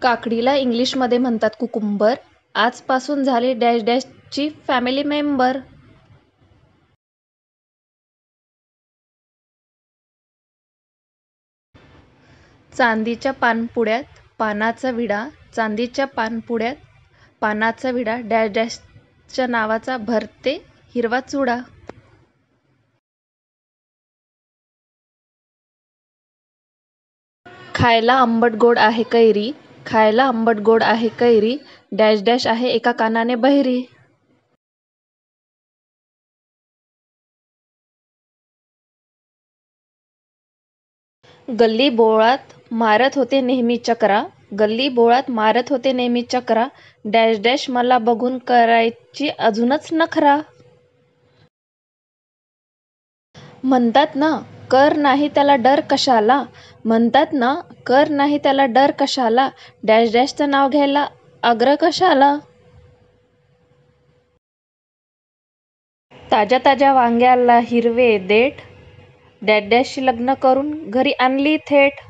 काकडीला इंग्लिशमध्ये म्हणतात कुकुंबर. आजपासून झाली डॅश डॅशची फॅमिली मेंबर. चांदीच्या पानपुड्यात पानाचा विडा, चांदीच्या पानपुड्यात पानाचा विडा, डॅश डॅशच्या नावाचा भरते हिरवा चुडा. खायला आंबट गोड आहे कैरी, खायला आंबट गोड आहे कैरी, डॅश डॅश आहे एका कानाने बहिरी. गल्ली बोळात मारत होते नेहमी चकरा, गल्ली बोळात मारत होते नेहमी चकरा, डॅश डॅश मला बघून करायची अजूनच नखरा. म्हणतात ना कर नाही त्याला डर कशाला, म्हणतात ना कर नाही त्याला डर कशाला, डॅश डॅशचं नाव घ्यायला आग्रह कशाला. ताज्या ताज्या वांग्याला हिरवे देठ, डॅश डॅशशी लग्न करून घरी आणली थेट.